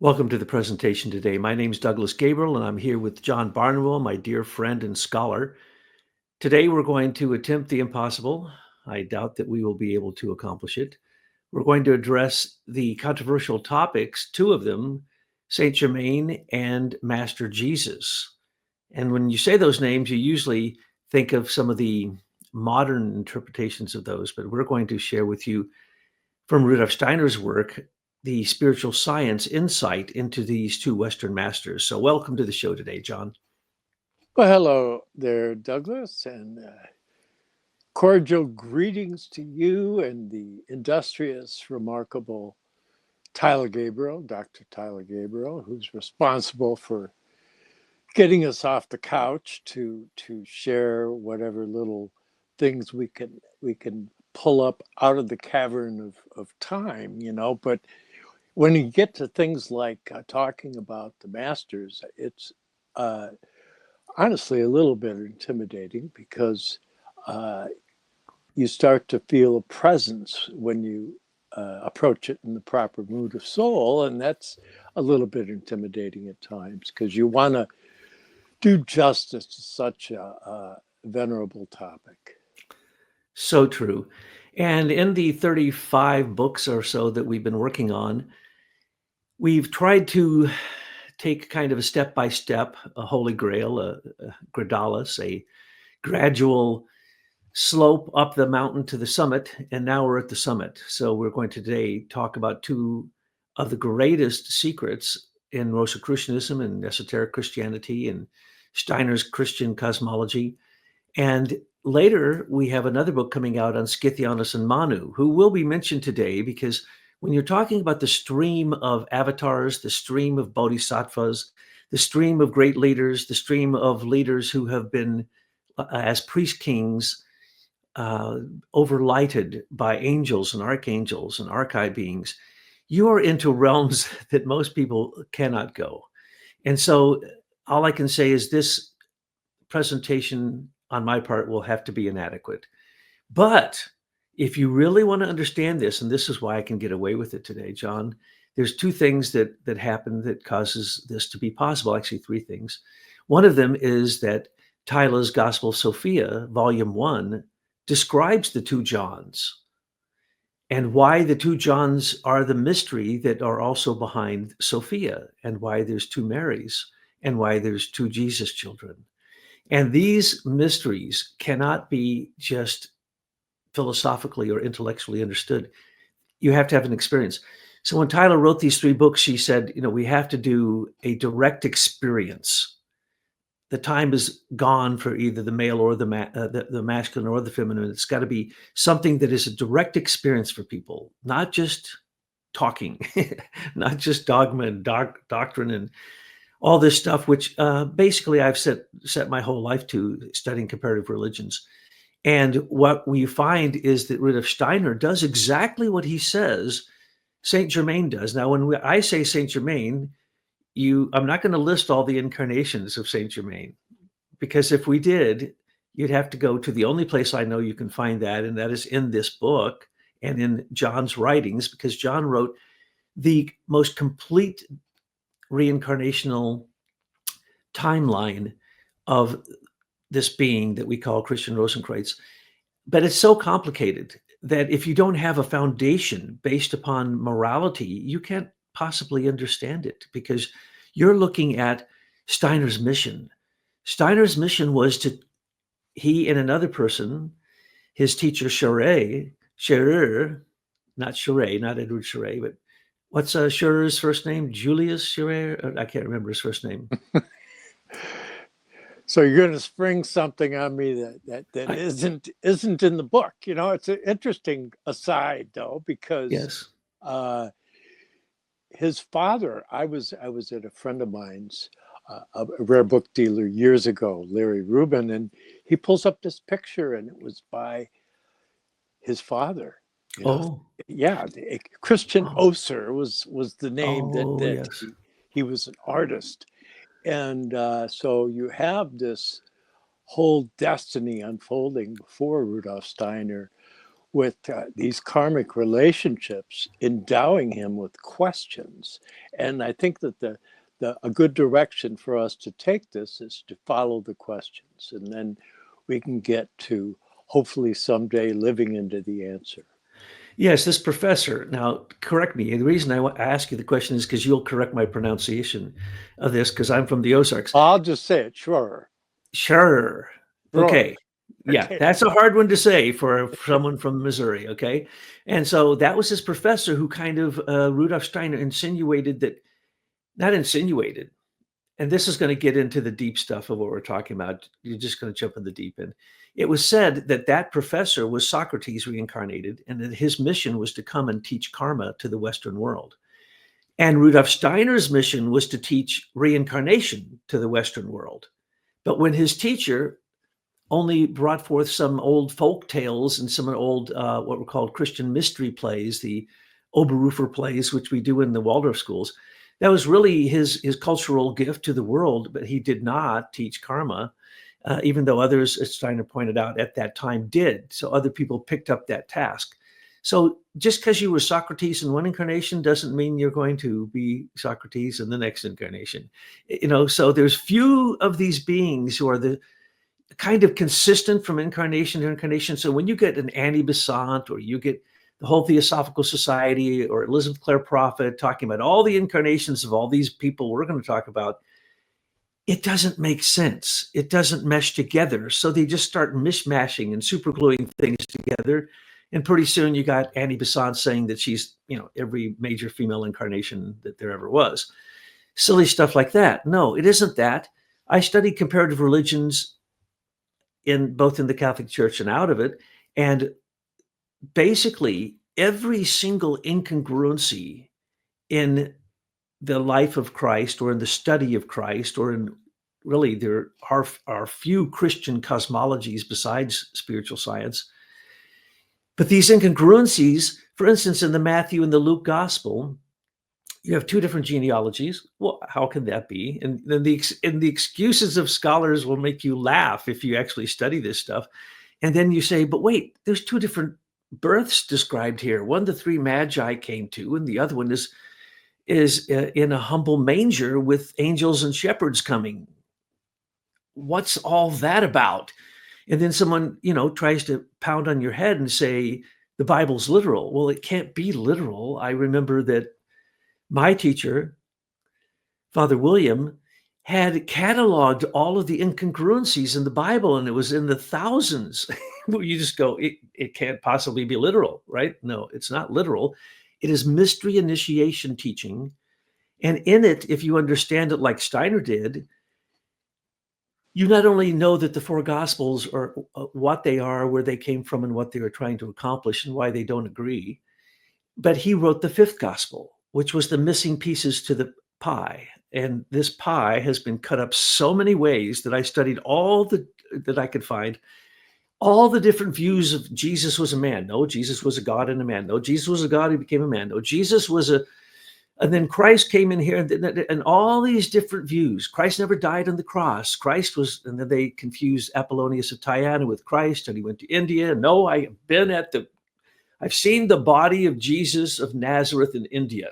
Welcome to the presentation today. My name is Douglas Gabriel, and I'm here with John Barnwell, my dear friend and scholar. Today, we're going to attempt the impossible. I doubt that we will be able to accomplish it. We're going to address the controversial topics, two of them, Saint Germain and Master Jesus. And when you say those names, you usually think of some of the modern interpretations of those, but we're going to share with you from Rudolf Steiner's work the spiritual science insight into these two Western masters. So, welcome to the show today, John. Well, hello there, Douglas, and cordial greetings to you and the industrious, remarkable Tyler Gabriel, Dr. Tyler Gabriel, who's responsible for getting us off the couch to share whatever little things we can pull up out of the cavern of time, But when you get to things like talking about the masters, it's honestly a little bit intimidating because you start to feel a presence when you approach it in the proper mood of soul, and that's a little bit intimidating at times because you want to do justice to such a venerable topic. So true. And in the 35 books or so that we've been working on, we've tried to take kind of a step by step, a holy grail, a gradalis, a gradual slope up the mountain to the summit, and now we're at the summit. So we're going to today talk about two of the greatest secrets in Rosicrucianism and esoteric Christianity and Steiner's Christian cosmology. And later we have another book coming out on Scythianus and Manu, who will be mentioned today because when you're talking about the stream of avatars, the stream of bodhisattvas, the stream of great leaders, the stream of leaders who have been as priest kings overlighted by angels and archangels and archive beings, you are into realms that most people cannot go. And so all I can say is this presentation on my part will have to be inadequate. But if you really want to understand this, and this is why I can get away with it today, John, there's two things that happen that causes this to be possible, actually three things. One of them is that Tyler's Gospel of Sophia, Volume 1, describes the two Johns and why the two Johns are the mystery that are also behind Sophia, and why there's two Marys, and why there's two Jesus children. And these mysteries cannot be just philosophically or intellectually understood. You have to have an experience. So when Tyler wrote these three books, she said, we have to do a direct experience. The time is gone for either the male or the masculine or the feminine. It's got to be something that is a direct experience for people, not just talking, not just dogma and doctrine and all this stuff, which basically I've set my whole life to studying comparative religions. And what we find is that Rudolf Steiner does exactly what he says Saint Germain does. Now, when I say Saint Germain, I'm not going to list all the incarnations of Saint Germain, because if we did, you'd have to go to the only place I know you can find that, and that is in this book and in John's writings, because John wrote the most complete reincarnational timeline of this being that we call Christian Rosenkreutz. But it's so complicated that if you don't have a foundation based upon morality, you can't possibly understand it, because you're looking at Steiner's mission. Steiner's mission was he and another person, his teacher Scherer, not Edward Scherer, but what's Scherer's first name? Julius Scherer? I can't remember his first name. So you're going to spring something on me that isn't in the book. It's an interesting aside though, because yes. His father, I was at a friend of mine's, a rare book dealer years ago, Larry Rubin, and he pulls up this picture, and it was by his father. Yeah, Christian Oser was the name that yes. he was an artist. And so you have this whole destiny unfolding before Rudolf Steiner, with these karmic relationships, endowing him with questions. And I think that a good direction for us to take this is to follow the questions, and then we can get to hopefully someday living into the answer. Yes, this professor, now correct me. The reason I ask you the question is because you'll correct my pronunciation of this, because I'm from the Ozarks. I'll just say it, sure. Sure. Okay. Yeah, Okay. that's a hard one to say for someone from Missouri. Okay. And so that was his professor who kind of, Rudolf Steiner insinuated that, not insinuated, and this is going to get into the deep stuff of what we're talking about. You're just going to jump in the deep end. It was said that that professor was Socrates reincarnated, and that his mission was to come and teach karma to the Western world. And Rudolf Steiner's mission was to teach reincarnation to the Western world. But when his teacher only brought forth some old folk tales and some old, what were called Christian mystery plays, the Oberrufer plays, which we do in the Waldorf schools, that was really his cultural gift to the world, but he did not teach karma, even though others, as Steiner pointed out, at that time did. So other people picked up that task. So just because you were Socrates in one incarnation doesn't mean you're going to be Socrates in the next incarnation. So there's few of these beings who are the kind of consistent from incarnation to incarnation. So when you get an Annie Besant, or you get the whole Theosophical Society, or Elizabeth Clare Prophet talking about all the incarnations of all these people we're going to talk about, it doesn't make sense. It doesn't mesh together. So they just start mishmashing and supergluing things together. And pretty soon you got Annie Besant saying that she's, every major female incarnation that there ever was. Silly stuff like that. No, it isn't that. I studied comparative religions both in the Catholic Church and out of it. And basically every single incongruency in the life of Christ, or in the study of Christ, or in really there are few Christian cosmologies besides spiritual science. But these incongruencies, for instance, in the Matthew and the Luke gospel, you have two different genealogies. Well, how can that be? And then the excuses of scholars will make you laugh if you actually study this stuff. And then you say, but wait, there's two different births described here. One the three magi came to, and the other one is in a humble manger with angels and shepherds coming. What's all that about? And then someone, tries to pound on your head and say, the Bible's literal. Well, it can't be literal. I remember that my teacher, Father William, had cataloged all of the incongruencies in the Bible, and it was in the thousands. You just go, it can't possibly be literal, right? No, it's not literal. It is mystery initiation teaching. And in it, if you understand it like Steiner did, you not only know that the four Gospels are what they are, where they came from, and what they were trying to accomplish, and why they don't agree, but he wrote the fifth Gospel, which was the missing pieces to the pie. And this pie has been cut up so many ways that I studied that I could find, all the different views of Jesus was a man. No, Jesus was a God and a man. No, Jesus was a God who became a man. No, Jesus was and then Christ came in here, and all these different views. Christ never died on the cross. Christ was, and then they confused Apollonius of Tyana with Christ, and he went to India. No, I've seen the body of Jesus of Nazareth in India.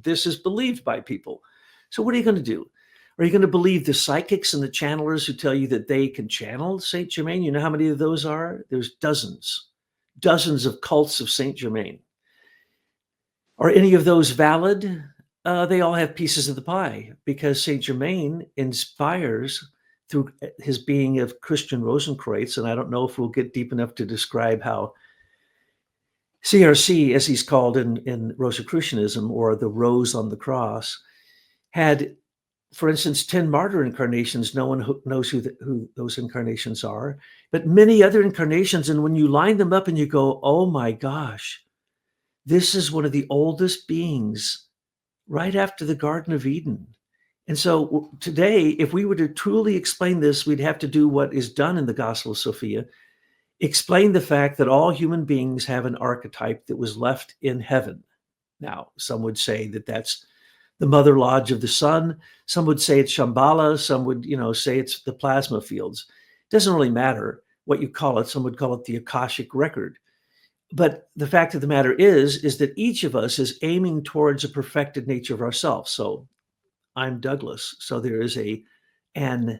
This is believed by people. So what are you going to do? Are you going to believe the psychics and the channelers who tell you that they can channel Saint Germain? You know how many of those are? There's dozens of cults of Saint Germain. Are any of those valid? They all have pieces of the pie, because Saint Germain inspires through his being of Christian Rosenkreutz. And I don't know if we'll get deep enough to describe how CRC, as he's called in Rosicrucianism, or the rose on the cross, had, for instance, 10 martyr incarnations. No one knows who those incarnations are, but many other incarnations. And when you line them up and you go, oh my gosh, this is one of the oldest beings right after the Garden of Eden. And so today, if we were to truly explain this, we'd have to do what is done in the Gospel of Sophia, explain the fact that all human beings have an archetype that was left in heaven. Now, some would say that that's the mother lodge of the sun. Some would say it's Shambhala. Some would, say it's the plasma fields. It doesn't really matter what you call it. Some would call it the Akashic record. But the fact of the matter is that each of us is aiming towards a perfected nature of ourselves. So I'm Douglas. So there is an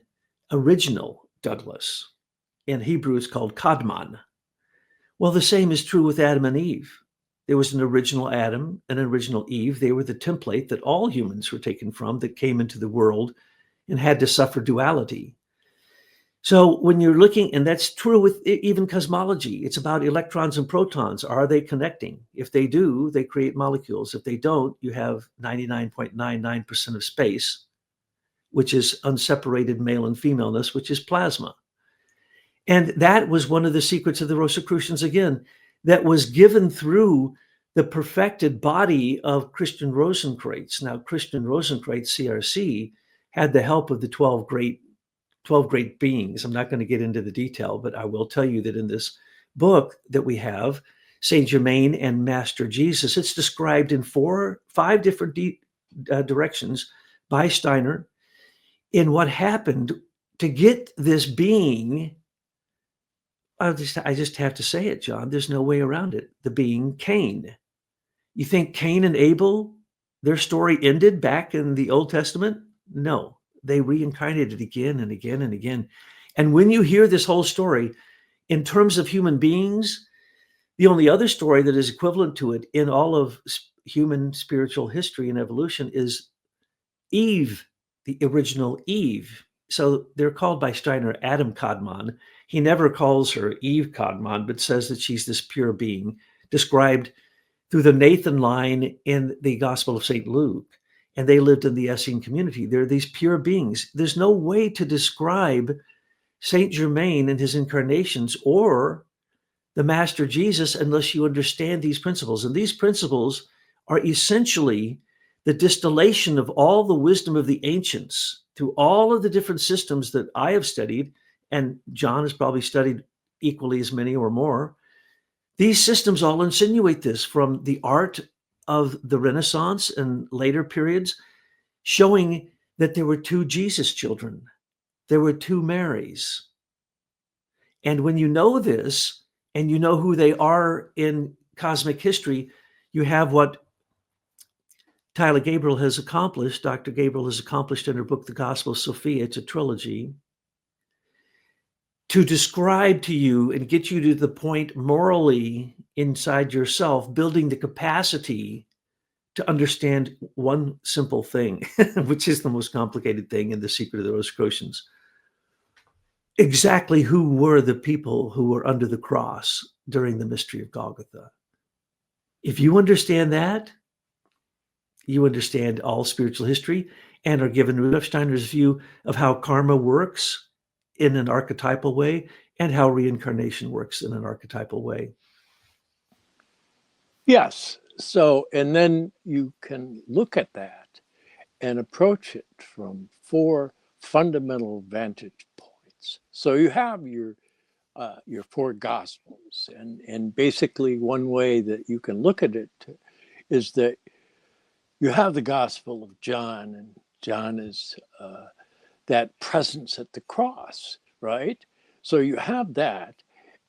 original Douglas. In Hebrew, it's called Kadmon. Well, the same is true with Adam and Eve. There was an original Adam, an original Eve. They were the template that all humans were taken from, that came into the world and had to suffer duality. So when you're looking, and that's true with even cosmology, it's about electrons and protons. Are they connecting? If they do, they create molecules. If they don't, you have 99.99% of space, which is unseparated male and femaleness, which is plasma. And that was one of the secrets of the Rosicrucians, again, that was given through the perfected body of Christian Rosenkreutz. Now, Christian Rosenkreutz, CRC, had the help of the 12 great beings. I'm not going to get into the detail, but I will tell you that in this book that we have, Saint Germain and Master Jesus, it's described in 5 different directions by Steiner in what happened to get this being. I just have to say it, John. There's no way around it. The being Cain. You think Cain and Abel, their story ended back in the Old Testament? No, they reincarnated again and again and again. And when you hear this whole story, in terms of human beings, the only other story that is equivalent to it in all of human spiritual history and evolution is Eve, the original Eve. So they're called by Steiner Adam Kadmon. He never calls her Eve Kadmon, but says that she's this pure being, described through the Nathan line in the Gospel of St. Luke. And they lived in the Essene community. They're these pure beings. There's no way to describe Saint Germain and his incarnations or the Master Jesus unless you understand these principles. And these principles are essentially the distillation of all the wisdom of the ancients through all of the different systems that I have studied, and John has probably studied equally as many or more. These systems all insinuate this from the art of the Renaissance and later periods, showing that there were 2 Jesus children. There were 2 Marys. And when you know this, and you know who they are in cosmic history, you have what Tyler Gabriel has accomplished, Dr. Gabriel has accomplished in her book, The Gospel of Sophia. It's a trilogy, to describe to you and get you to the point morally inside yourself, building the capacity to understand one simple thing, which is the most complicated thing in the secret of the Rosicrucians. Exactly who were the people who were under the cross during the mystery of Golgotha. If you understand that, you understand all spiritual history and are given Rudolf Steiner's view of how karma works in an archetypal way and how reincarnation works in an archetypal way. Yes. So, and then you can look at that and approach it from 4 fundamental vantage points. So you have your 4 Gospels, and basically one way that you can look at it is that you have the Gospel of John, and John is that presence at the cross, right? So you have that.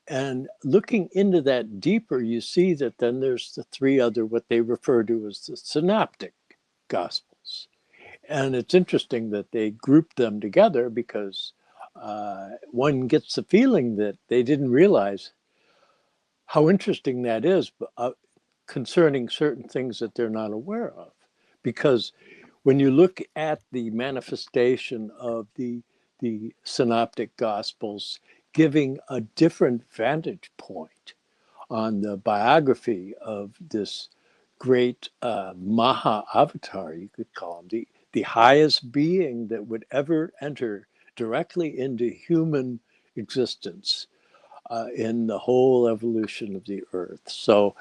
And looking into that deeper, you see that then there's the 3 other, what they refer to as the synoptic Gospels. And it's interesting that they group them together because one gets the feeling that they didn't realize how interesting that is concerning certain things that they're not aware of. Because when you look at the manifestation of the synoptic Gospels, giving a different vantage point on the biography of this great Maha Avatar, you could call him, the highest being that would ever enter directly into human existence in the whole evolution of the earth. So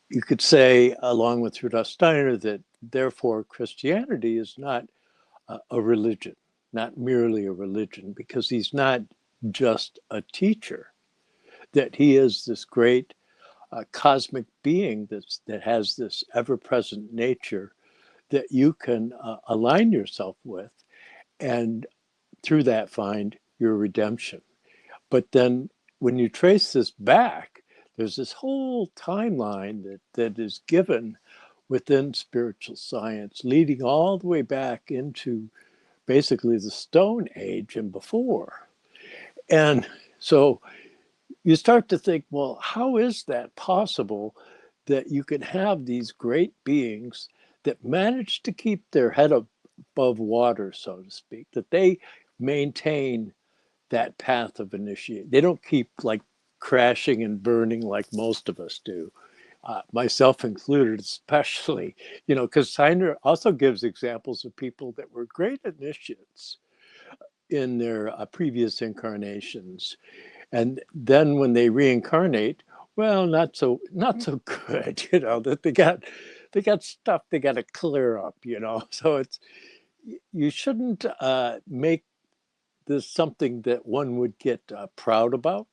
you could say, along with Rudolf Steiner, that therefore Christianity is not a religion, not merely a religion, because he's not just a teacher, that he is this great cosmic being that has this ever-present nature that you can align yourself with, and through that find your redemption. But then when you trace this back, There's this whole timeline that is given within spiritual science, leading all the way back into basically the Stone Age and before. And so you start to think, well, how is that possible that you can have these great beings that manage to keep their head above water, so to speak, that they maintain that path of initiation? They don't keep like crashing and burning like most of us do. Myself included, especially, because Steiner also gives examples of people that were great initiates in their previous incarnations, and then when they reincarnate, well, not so good, that they got stuff they got to clear up, So you shouldn't make this something that one would get proud about.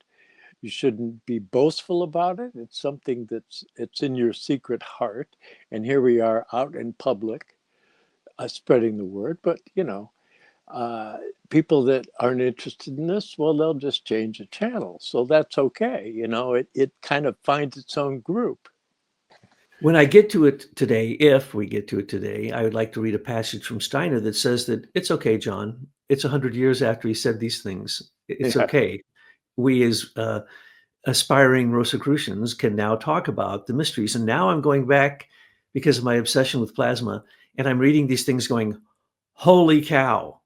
You shouldn't be boastful about it. It's something it's in your secret heart. And here we are out in public, spreading the word. But people that aren't interested in this, well, they'll just change the channel. So that's okay. It kind of finds its own group. When I get to it today, if we get to it today, I would like to read a passage from Steiner that says that it's okay, John. It's 100 years after he said these things. It's okay. We as aspiring Rosicrucians can now talk about the mysteries. And now I'm going back because of my obsession with plasma, and I'm reading these things going, holy cow.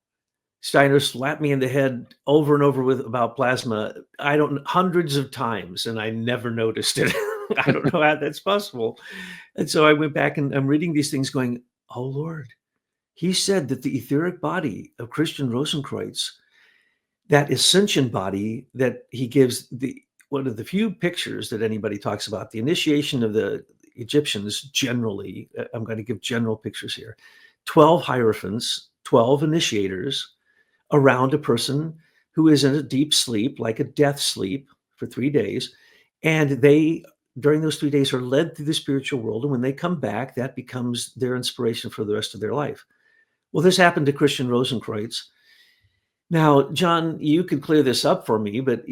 Steiner slapped me in the head over and over about plasma. Hundreds of times, and I never noticed it. I don't know how that's possible. And so I went back and I'm reading these things going, oh Lord, he said that the etheric body of Christian Rosenkreutz, that ascension body that he gives, one of the few pictures that anybody talks about, the initiation of the Egyptians generally, I'm going to give general pictures here, 12 hierophants, 12 initiators around a person who is in a deep sleep, like a death sleep for 3 days. And they, during those 3 days, are led through the spiritual world. And when they come back, that becomes their inspiration for the rest of their life. Well, this happened to Christian Rosenkreutz. Now, John, you could clear this up for me, but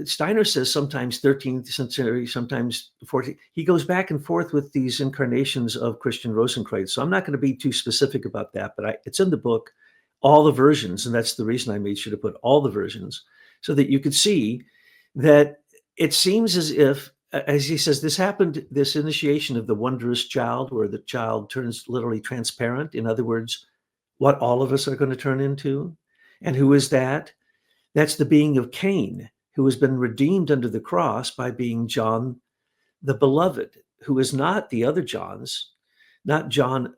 Steiner says sometimes 13th century, sometimes 14th. He goes back and forth with these incarnations of Christian Rosenkreutz. So I'm not going to be too specific about that, but it's in the book, all the versions, and that's the reason I made sure to put all the versions, so that you could see that it seems as if, as he says, this initiation of the wondrous child, where the child turns literally transparent. In other words, what all of us are going to turn into. And who is that? That's the being of Cain, who has been redeemed under the cross by being John the Beloved, who is not the other Johns, not John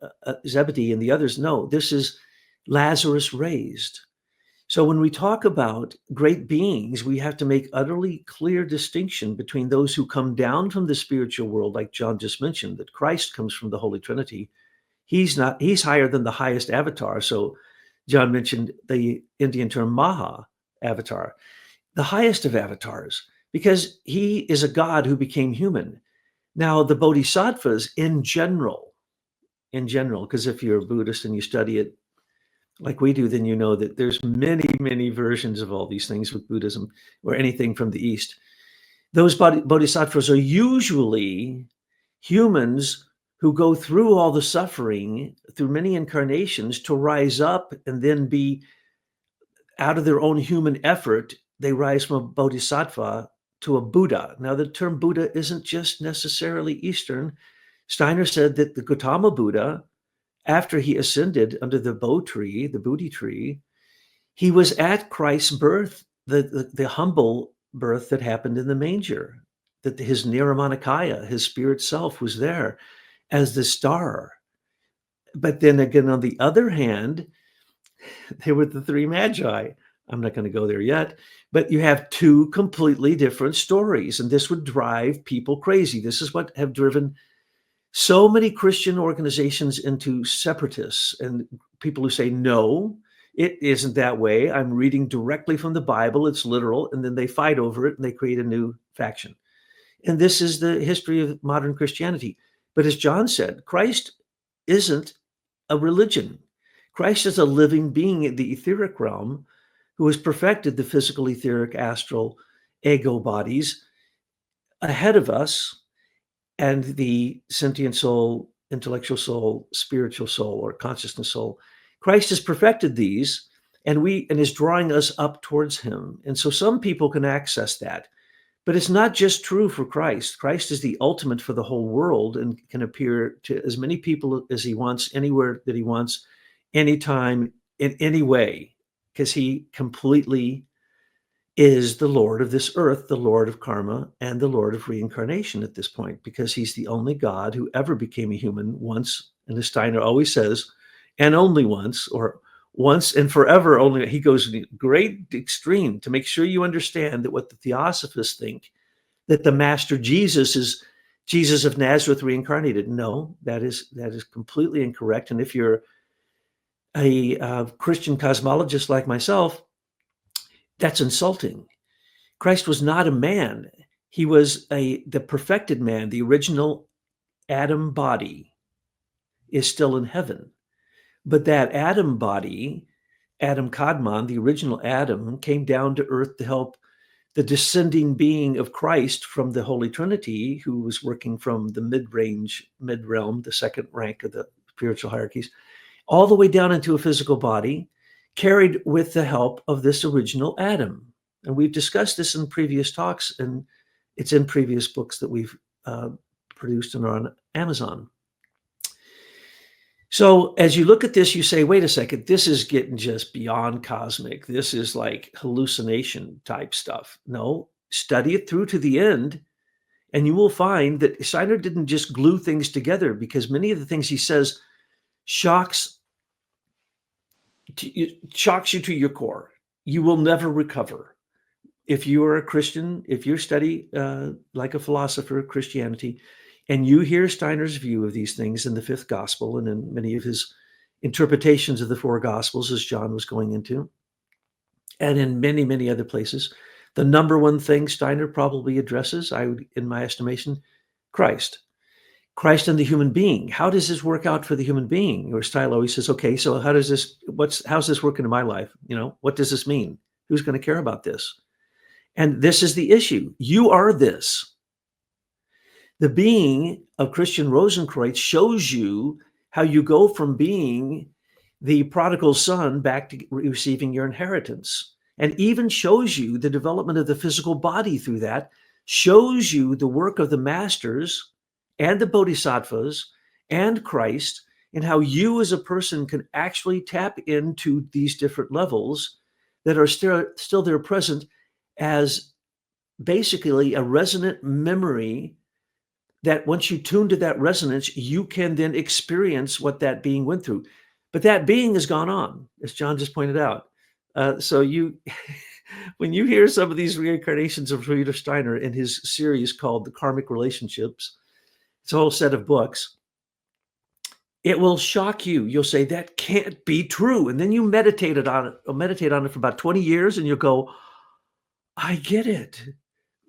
Zebedee and the others. No, this is Lazarus raised. So when we talk about great beings, we have to make utterly clear distinction between those who come down from the spiritual world, like John just mentioned, that Christ comes from the Holy Trinity. He's higher than the highest avatar. So John mentioned the Indian term Maha avatar, the highest of avatars, because he is a God who became human. Now, the bodhisattvas in general, because if you're a Buddhist and you study it like we do, then you know that there's many, many versions of all these things with Buddhism or anything from the East. Those bodhisattvas are usually humans who go through all the suffering through many incarnations to rise up and then be, out of their own human effort, they rise from a bodhisattva to a Buddha. Now, the term Buddha isn't just necessarily Eastern. Steiner said that the Gautama Buddha, after he ascended under the Bodhi tree, he was at Christ's birth, the humble birth that happened in the manger, that his Niramanakaya, his spirit self, was there as the star. But then again, on the other hand, there were the three magi. I'm not going to go there yet, but you have two completely different stories, and this would drive people crazy. This is what have driven so many Christian organizations into separatists and people who say, no, it isn't that way. I'm reading directly from the Bible. It's literal. And then they fight over it and they create a new faction. And this is the history of modern Christianity. But as John said, Christ isn't a religion. Christ is a living being in the etheric realm who has perfected the physical, etheric, astral, ego bodies ahead of us, and the sentient soul, intellectual soul, spiritual soul, or consciousness soul. Christ has perfected these, and is drawing us up towards him. And so some people can access that. But it's not just true for Christ. Christ is the ultimate for the whole world and can appear to as many people as he wants, anywhere that he wants, anytime, in any way, because he completely is the Lord of this earth, the Lord of karma, and the Lord of reincarnation at this point, because he's the only God who ever became a human once. And as Steiner always says, and only once, or once and forever only. He goes to great extreme to make sure you understand that what the Theosophists think, that the Master Jesus is Jesus of Nazareth reincarnated. No, that is completely incorrect. And if you're a Christian cosmologist like myself, that's insulting. Christ was not a man. He was the perfected man. The original Adam body is still in heaven. But that Adam body, Adam Kadmon, the original Adam, came down to earth to help the descending being of Christ from the Holy Trinity, who was working from the mid-realm, the second rank of the spiritual hierarchies, all the way down into a physical body, carried with the help of this original Adam. And we've discussed this in previous talks, and it's in previous books that we've produced and are on Amazon. So as you look at this, you say, wait a second, this is getting just beyond cosmic. This is like hallucination type stuff. No, study it through to the end, and you will find that Steiner didn't just glue things together, because many of the things he says shocks you to your core. You will never recover. If you are a Christian, if you study like a philosopher, Christianity, and you hear Steiner's view of these things in the fifth gospel and in many of his interpretations of the four gospels, as John was going into, and in many, many other places, the number one thing Steiner probably addresses, in my estimation, Christ and the human being. How does this work out for the human being? Or Steiner always says, okay, so how's this working in my life? What does this mean? Who's going to care about this? And this is the issue. You are this. The being of Christian Rosenkreutz shows you how you go from being the prodigal son back to receiving your inheritance, and even shows you the development of the physical body through that, shows you the work of the masters and the bodhisattvas and Christ, and how you as a person can actually tap into these different levels that are still there present as basically a resonant memory, that once you tune to that resonance, you can then experience what that being went through. But that being has gone on, as John just pointed out. So when you hear some of these reincarnations of Rudolf Steiner in his series called The Karmic Relationships, it's a whole set of books, it will shock you. You'll say, that can't be true. And then you meditate on it for about 20 years, and you'll go, I get it.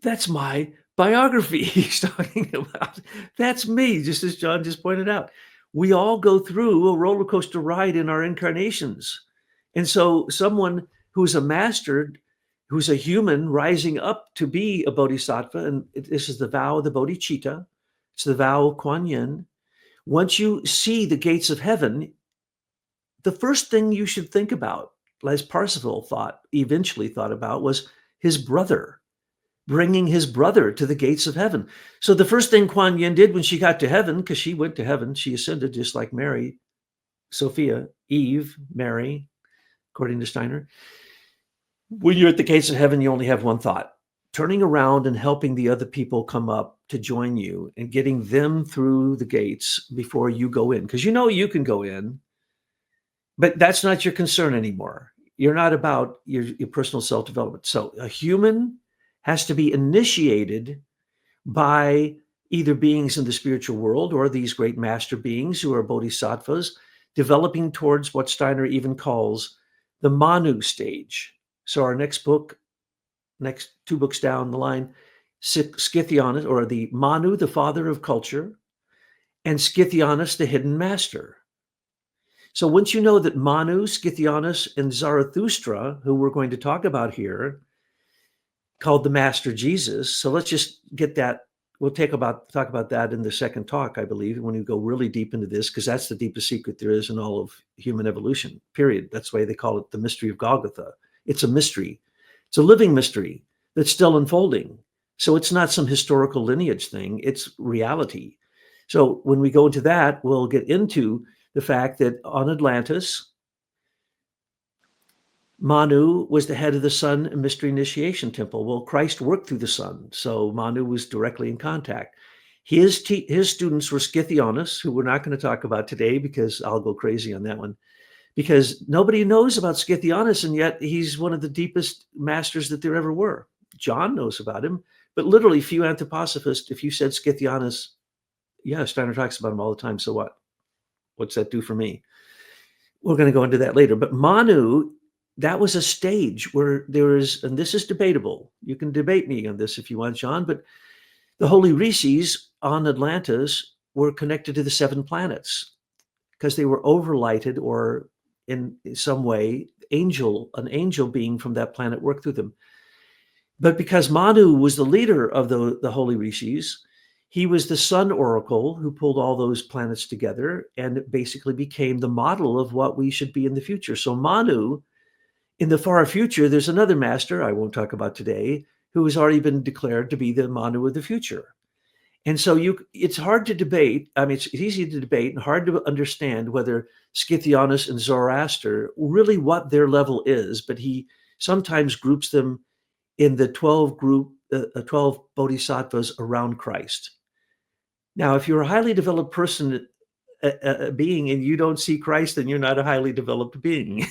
That's my biography he's talking about. That's me, just as John just pointed out. We all go through a roller coaster ride in our incarnations. And so someone who's a master, who's a human rising up to be a bodhisattva, and this is the vow of the bodhicitta, it's the vow of Kuan Yin. Once you see the gates of heaven, the first thing you should think about, as Parsifal eventually thought about, was his brother, bringing his brother to the gates of heaven. So the first thing Kuan Yin did when she got to heaven, because she went to heaven, she ascended just like Mary, Sophia, Eve, Mary, according to Steiner. When you're at the gates of heaven, you only have one thought: turning around and helping the other people come up to join you and getting them through the gates before you go in. Because you can go in, but that's not your concern anymore. You're not about your personal self-development. So a human has to be initiated by either beings in the spiritual world or these great master beings who are bodhisattvas, developing towards what Steiner even calls the Manu stage. So our next two books down the line, Scythianus, or the Manu, the father of culture, and Scythianus, the hidden master. So once you know that Manu, Scythianus, and Zarathustra, who we're going to talk about here, called the Master Jesus. So let's just get that. We'll talk about that in the second talk, I believe, when we go really deep into this, because that's the deepest secret there is in all of human evolution, period. That's why they call it the mystery of Golgotha. It's a mystery. It's a living mystery that's still unfolding. So it's not some historical lineage thing. It's reality. So when we go into that, we'll get into the fact that on Atlantis, Manu was the head of the Sun Mystery Initiation Temple. Well, Christ worked through the sun, so Manu was directly in contact. His students were Scythionis, who we're not going to talk about today because I'll go crazy on that one, because nobody knows about Scythionis, and yet he's one of the deepest masters that there ever were. John knows about him, but literally few anthroposophists, if you said Scythionis, yeah, Steiner talks about him all the time, so what? What's that do for me? We're going to go into that later. But Manu, that was a stage where there is, and this is debatable. You can debate me on this if you want, John, but the holy rishis on Atlantis were connected to the 7 planets because they were overlighted, or in some way, an angel being from that planet worked through them. But because Manu was the leader of the holy rishis, he was the sun oracle who pulled all those planets together and basically became the model of what we should be in the future. So Manu, in the far future, there's another master I won't talk about today who has already been declared to be the Manu of the future. And so it's hard to debate. I mean, it's easy to debate and hard to understand whether Scythionis and Zoroaster, really what their level is, but he sometimes groups them in the 12 bodhisattvas around Christ. Now, if you're a highly developed person, being, and you don't see Christ, then you're not a highly developed being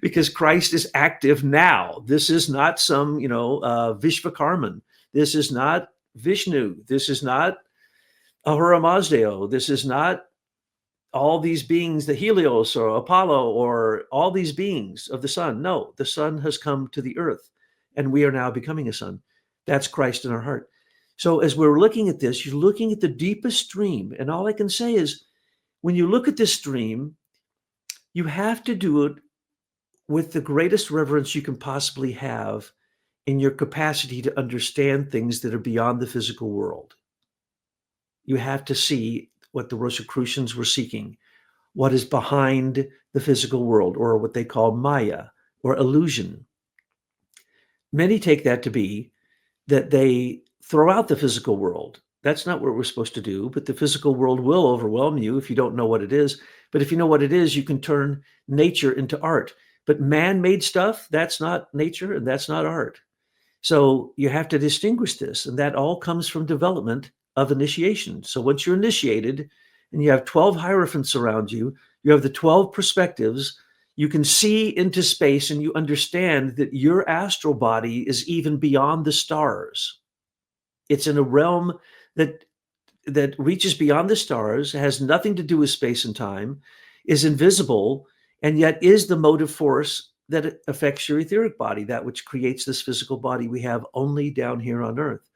because Christ is active now. This is not some, Vishvakarman. This is not Vishnu. This is not Ahura Mazdeo. This is not all these beings, the Helios or Apollo or all these beings of the sun. No, the sun has come to the earth and we are now becoming a sun. That's Christ in our heart. So as we're looking at this, you're looking at the deepest stream. And all I can say is, when you look at this stream, you have to do it with the greatest reverence you can possibly have in your capacity to understand things that are beyond the physical world. You have to see what the Rosicrucians were seeking, what is behind the physical world, or what they call Maya, or illusion. Many take that to be that they throw out the physical world. That's not what we're supposed to do, but the physical world will overwhelm you if you don't know what it is. But if you know what it is, you can turn nature into art. But man-made stuff, that's not nature and that's not art. So you have to distinguish this, and that all comes from development of initiation. So once you're initiated and you have 12 hierophants around you, you have the 12 perspectives, you can see into space and you understand that your astral body is even beyond the stars. It's in a realm that reaches beyond the stars, has nothing to do with space and time, is invisible, and yet is the motive force that affects your etheric body, that which creates this physical body we have only down here on earth.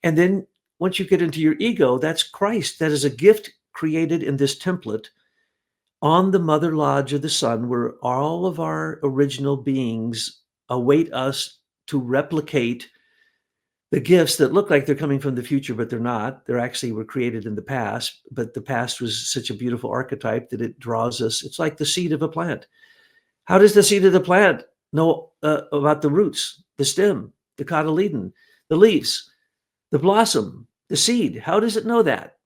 And then once you get into your ego, that's Christ. That is a gift created in this template on the Mother Lodge of the Sun, where all of our original beings await us to replicate the gifts that look like they're coming from the future, but they're not. They're actually were created in the past, but the past was such a beautiful archetype that it draws us. It's like the seed of a plant. How does the seed of the plant know about the roots, the stem, the cotyledon, the leaves, the blossom, the seed? How does it know that?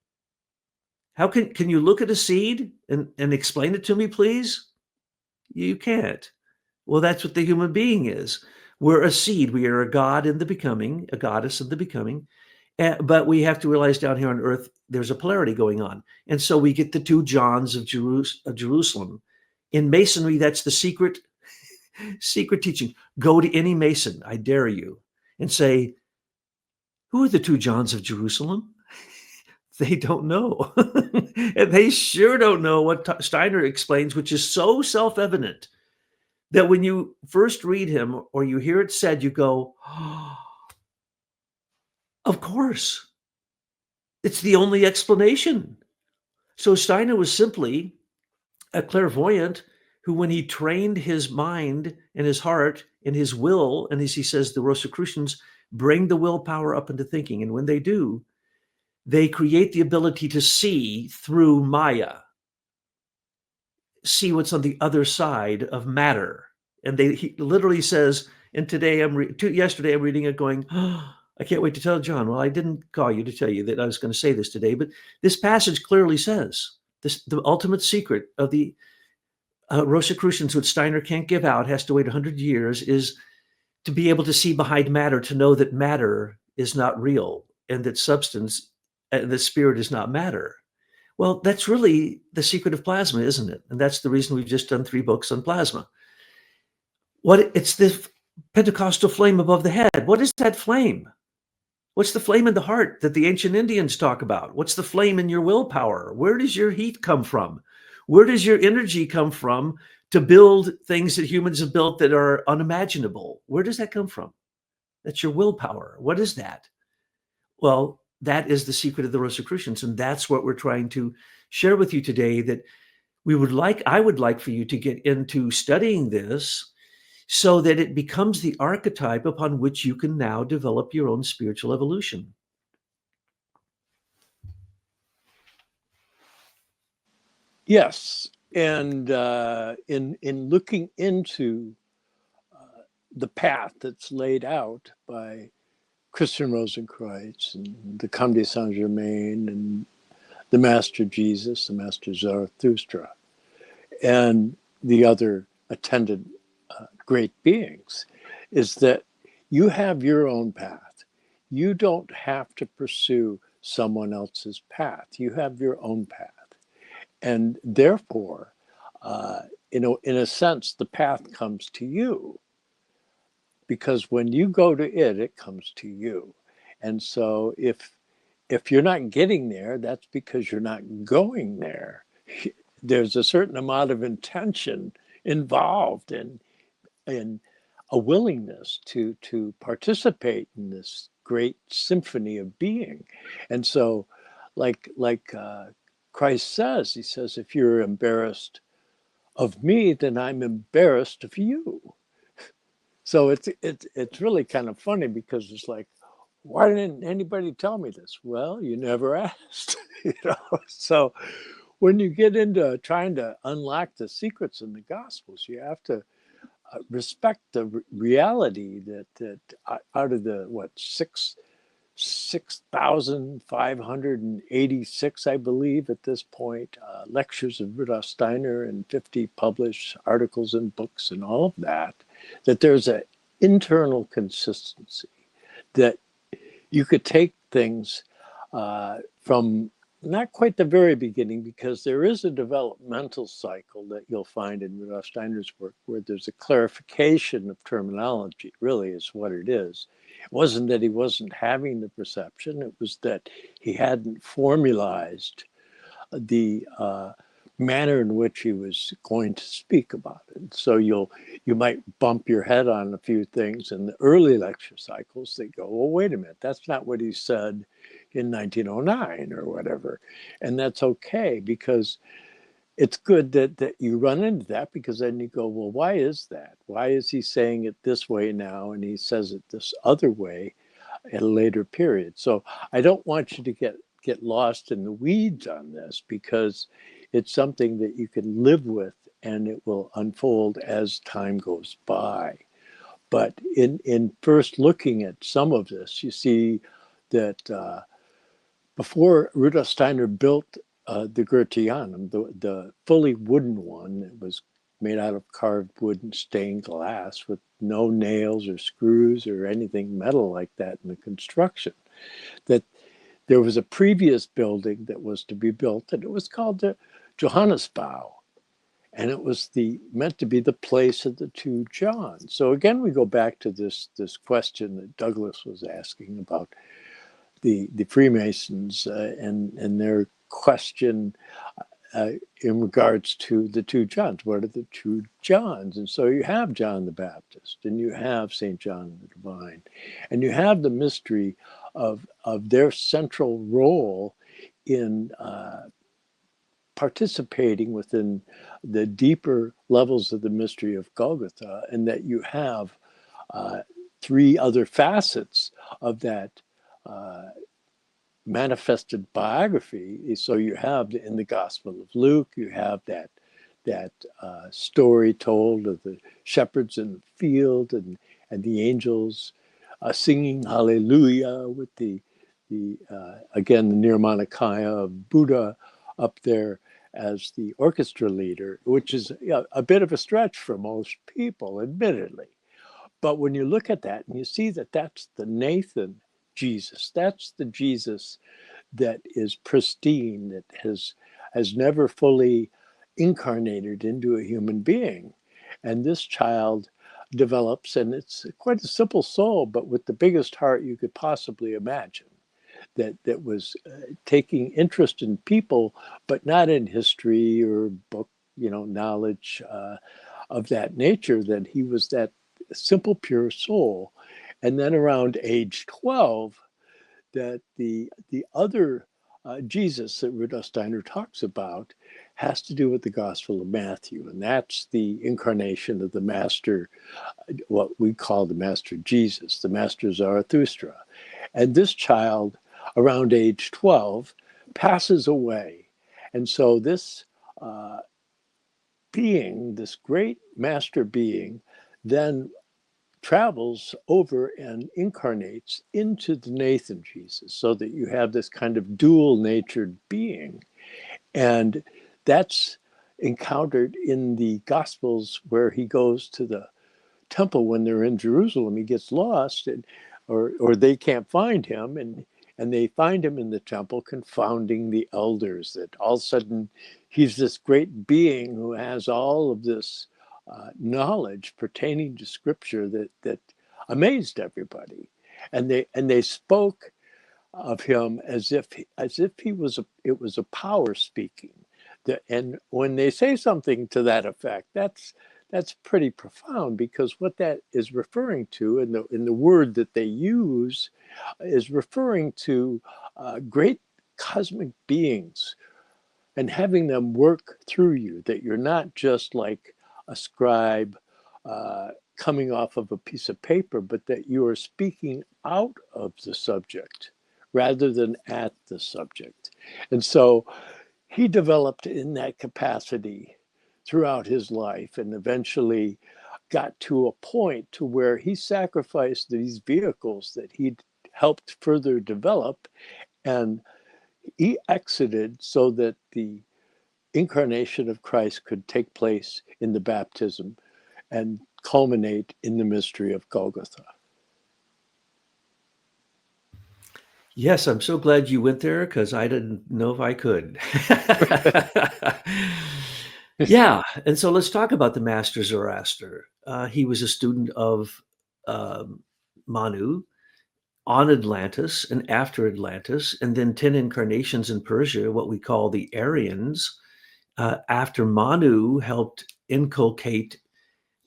How can you look at a seed and explain it to me, please? You can't. Well, that's what the human being is. We're a seed. We are a god in the becoming, a goddess in the becoming. But we have to realize down here on earth, there's a polarity going on. And so we get the 2 Johns of Jerusalem. In Masonry, that's the secret teaching. Go to any Mason, I dare you, and say, who are the 2 Johns of Jerusalem? They don't know. And they sure don't know what Steiner explains, which is so self-evident that when you first read him or you hear it said, you go, oh, of course. It's the only explanation. So Steiner was simply a clairvoyant who, when he trained his mind and his heart And his will, and as he says, the Rosicrucians bring the willpower up into thinking. And when they do, they create the ability to see through Maya, see what's on the other side of matter. And he literally says, and yesterday I'm reading it going, oh, I can't wait to tell John. Well, I didn't call you to tell you that I was going to say this today, but this passage clearly says the ultimate secret of the Rosicrucians, which Steiner can't give out, has to wait 100 years, is to be able to see behind matter, to know that matter is not real and that substance, the spirit is not matter. Well, that's really the secret of plasma, isn't it? And that's the reason we've just done 3 books on plasma. It's the Pentecostal flame above the head. What is that flame? What's the flame in the heart that the ancient Indians talk about? What's the flame in your willpower? Where does your heat come from? Where does your energy come from to build things that humans have built that are unimaginable? Where does that come from? That's your willpower. What is that? Well, that is the secret of the Rosicrucians, and that's what we're trying to share with you today, that I would like for you to get into studying this so that it becomes the archetype upon which you can now develop your own spiritual evolution. Yes, and in looking into the path that's laid out by Christian Rosenkreutz and the Comte de Saint-Germain and the Master Jesus, the Master Zarathustra, and the other attendant great beings, is that you have your own path. You don't have to pursue someone else's path. You have your own path. And therefore, in a sense, the path comes to you. Because when you go to it, it comes to you. And so if you're not getting there, that's because you're not going there. There's a certain amount of intention involved in a willingness to participate in this great symphony of being. And so like Christ says, he says, if you're embarrassed of me, then I'm embarrassed of you. So it's really kind of funny, because it's like, why didn't anybody tell me this? Well, you never asked. So when you get into trying to unlock the secrets in the Gospels, you have to respect the reality that out of the 6,586, I believe at this point, lectures of Rudolf Steiner and 50 published articles and books and all of that there's an internal consistency, that you could take things from not quite the very beginning, because there is a developmental cycle that you'll find in Rudolf Steiner's work, where there's a clarification of terminology, really is what it is. It wasn't that he wasn't having the perception, it was that he hadn't formalized the manner in which he was going to speak about it. So you might bump your head on a few things in the early lecture cycles that go, well, wait a minute, that's not what he said in 1909 or whatever. And that's okay, because it's good that you run into that, because then you go, well, why is that? Why is he saying it this way now and he says it this other way at a later period? So I don't want you to get lost in the weeds on this, because it's something that you can live with and it will unfold as time goes by. But in first looking at some of this, you see that before Rudolf Steiner built the Goetheanum, the fully wooden one that was made out of carved wood and stained glass with no nails or screws or anything metal like that in the construction, that there was a previous building that was to be built, and it was called the Johannesbau. And it was meant to be the place of the 2 Johns. So again, we go back to this question that Douglas was asking about the Freemasons and their question in regards to the 2 Johns. What are the 2 Johns? And so you have John the Baptist, and you have St. John the Divine, and you have the mystery of their central role in participating within the deeper levels of the mystery of Golgotha, and that you have three other facets of that manifested biography. So you have in the Gospel of Luke, you have that story told of the shepherds in the field and the angels singing hallelujah with the again the Nirmanakaya of Buddha up there as the orchestra leader, which is a bit of a stretch for most people, admittedly. But when you look at that and you see that that's the Nathan Jesus, that's the Jesus that is pristine, that has never fully incarnated into a human being. And this child develops, and it's quite a simple soul, but with the biggest heart you could possibly imagine, that was taking interest in people, but not in history or book, knowledge of that nature, that he was that simple, pure soul. And then around age 12, that the other Jesus that Rudolf Steiner talks about has to do with the Gospel of Matthew, and that's the incarnation of the Master, what we call the Master Jesus, the Master Zarathustra. And this child, around age 12, passes away. And so this being, this great master being, then travels over and incarnates into the Nathan Jesus, so that you have this kind of dual natured being. And that's encountered in the Gospels, where he goes to the temple when they're in Jerusalem. He gets lost, or they can't find him, and they find him in the temple confounding the elders, that all of a sudden he's this great being who has all of this knowledge pertaining to Scripture that amazed everybody, and they spoke of him as if he was it was a power speaking. And when they say something to that effect, that's pretty profound, because what that is referring to, in the word that they use, is referring to great cosmic beings, and having them work through you, that you're not just like a scribe coming off of a piece of paper, but that you are speaking out of the subject rather than at the subject. And so he developed in that capacity throughout his life, and eventually got to a point to where he sacrificed these vehicles that he'd helped further develop, and he exited so that the incarnation of Christ could take place in the baptism and culminate in the mystery of Golgotha. Yes, I'm so glad you went there, because I didn't know if I could. Yeah, and so let's talk about the Master Zoroaster. He was a student of Manu on Atlantis and after Atlantis, and then 10 incarnations in Persia, what we call the Aryans, after Manu helped inculcate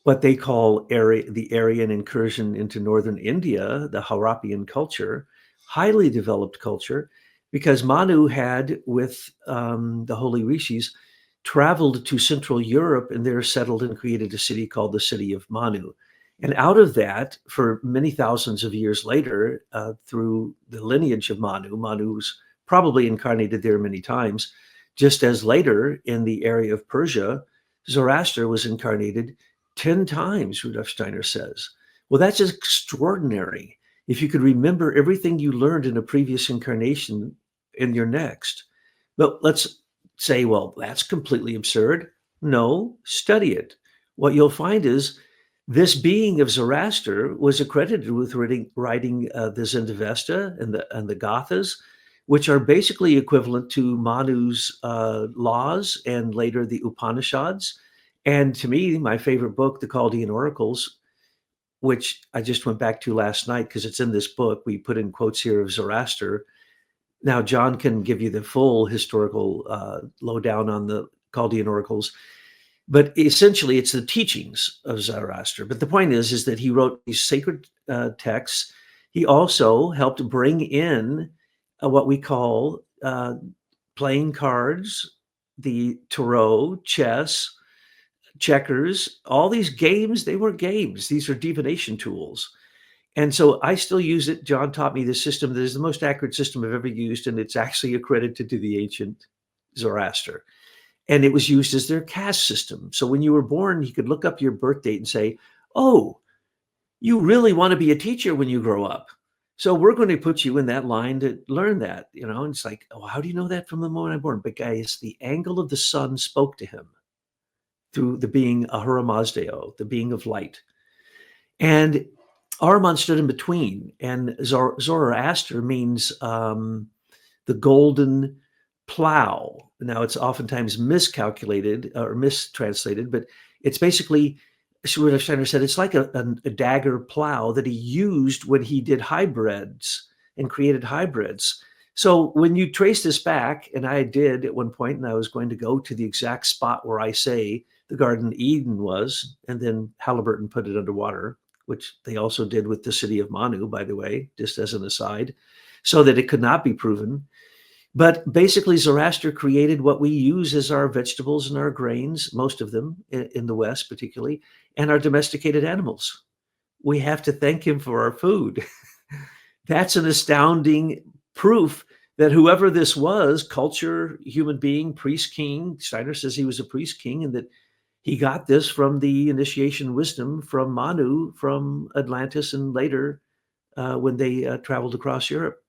what they call the Aryan incursion into northern India, the Harappan culture, highly developed culture, because Manu had, with the holy rishis, traveled to Central Europe and there settled and created a city called the City of Manu. And out of that, for many thousands of years later, through the lineage of Manu's probably incarnated there many times, just as later in the area of Persia, Zoroaster was incarnated 10 times, Rudolf Steiner says. Well, that's just extraordinary. If you could remember everything you learned in a previous incarnation in your next. But let's say, well, that's completely absurd. No, study it. What you'll find is this being of Zoroaster was accredited with writing the Zendavesta and the Gathas, which are basically equivalent to Manu's laws and later the Upanishads. And to me, my favorite book, The Chaldean Oracles, which I just went back to last night because it's in this book. We put in quotes here of Zoroaster. Now, John can give you the full historical lowdown on the Chaldean Oracles, but essentially it's the teachings of Zoroaster. But the point is that he wrote these sacred texts. He also helped bring in what we call playing cards, the tarot, chess, checkers, all these games, they were games. These are divination tools. And so I still use it. John taught me this system that is the most accurate system I've ever used, and it's actually accredited to the ancient Zoroaster. And it was used as their caste system. So when you were born, you could look up your birth date and say, oh, you really want to be a teacher when you grow up. So we're going to put you in that line to learn that, and it's like, oh, how do you know that from the moment I'm born? But guys, the angle of the sun spoke to him through the being Ahura Mazdeo, the being of light. And Ahriman stood in between, and Zoroaster means the golden plow. Now, it's oftentimes miscalculated or mistranslated, but it's basically, Rudolf Steiner said, it's like a dagger plow that he used when he did hybrids and created hybrids. So when you trace this back, and I did at one point, and I was going to go to the exact spot where I say the Garden of Eden was, and then Halliburton put it underwater, which they also did with the city of Manu, by the way, just as an aside, so that it could not be proven. But basically, Zoroaster created what we use as our vegetables and our grains, most of them in the West particularly, and our domesticated animals. We have to thank him for our food. That's an astounding proof that whoever this was, culture, human being, priest king, Steiner says he was a priest king, and that he got this from the initiation wisdom from Manu, from Atlantis, and later when they traveled across Europe.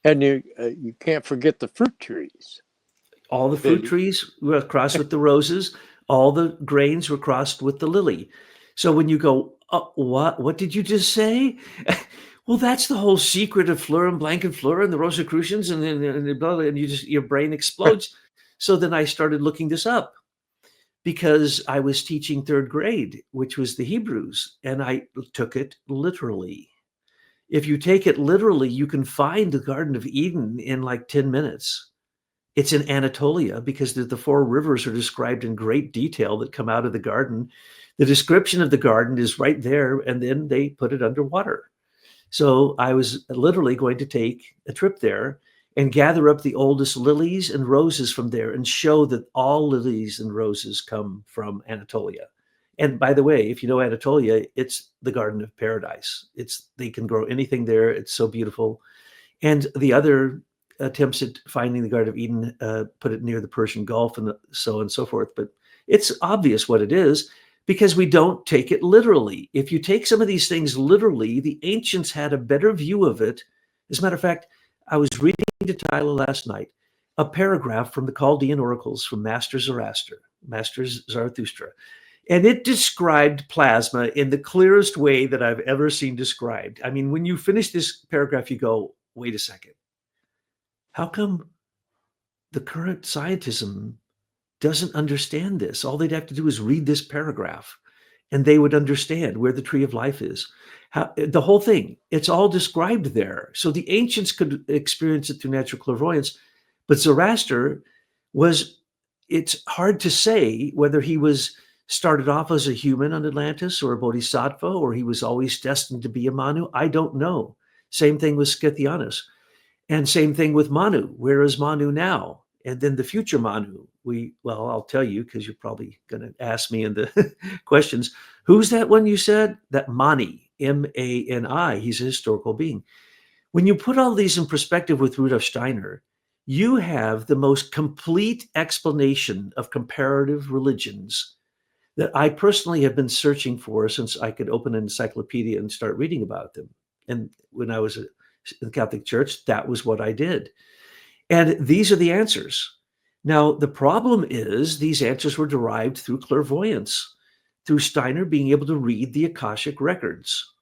And you can't forget the fruit trees. All the fruit trees were crossed with the roses. All the grains were crossed with the lily. So when you go, oh, what did you just say? Well, that's the whole secret of Fleur and Blankenfleur and the Rosicrucians, and you just, your brain explodes. So then I started looking this up because I was teaching third grade, which was the Hebrews, and I took it literally. If you take it literally, you can find the Garden of Eden in like 10 minutes. It's in Anatolia because the 4 rivers are described in great detail that come out of the garden. The description of the garden is right there, and then they put it underwater. So I was literally going to take a trip there and gather up the oldest lilies and roses from there and show that all lilies and roses come from Anatolia. And by the way, if you know Anatolia, it's the Garden of Paradise. They can grow anything there. It's so beautiful. And the other attempts at finding the Garden of Eden put it near the Persian Gulf and so on and so forth. But it's obvious what it is because we don't take it literally. If you take some of these things literally, the ancients had a better view of it. As a matter of fact, I was reading to Tyler last night a paragraph from the Chaldean oracles from Master Zoroaster, Master Zarathustra. And it described plasma in the clearest way that I've ever seen described. I mean, when you finish this paragraph, you go, wait a second. How come the current scientism doesn't understand this? All they'd have to do is read this paragraph and they would understand where the tree of life is. The whole thing, it's all described there. So the ancients could experience it through natural clairvoyance, but Zoroaster it's hard to say whether he was started off as a human on Atlantis or a bodhisattva, or he was always destined to be a Manu. I don't know. Same thing with Scythianus. And same thing with Manu. Where is Manu now? And then the future Manu. I'll tell you, because you're probably going to ask me in the questions, who's that one you said? That Mani, M-A-N-I. He's a historical being. When you put all these in perspective with Rudolf Steiner, you have the most complete explanation of comparative religions that I personally have been searching for since I could open an encyclopedia and start reading about them. And when I was in the Catholic Church, that was what I did. And these are the answers. Now, the problem is these answers were derived through clairvoyance, through Steiner being able to read the Akashic records.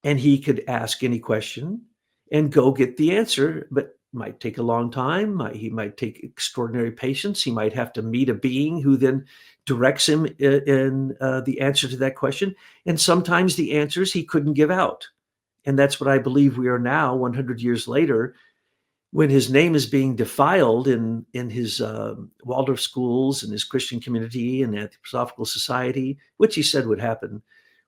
And he could ask any question and go get the answer, but might take a long time. He might take extraordinary patience. He might have to meet a being who then directs him in the answer to that question. And sometimes the answers he couldn't give out. And that's what I believe we are now, 100 years later, when his name is being defiled in his Waldorf schools and his Christian community and Anthroposophical Society, which he said would happen.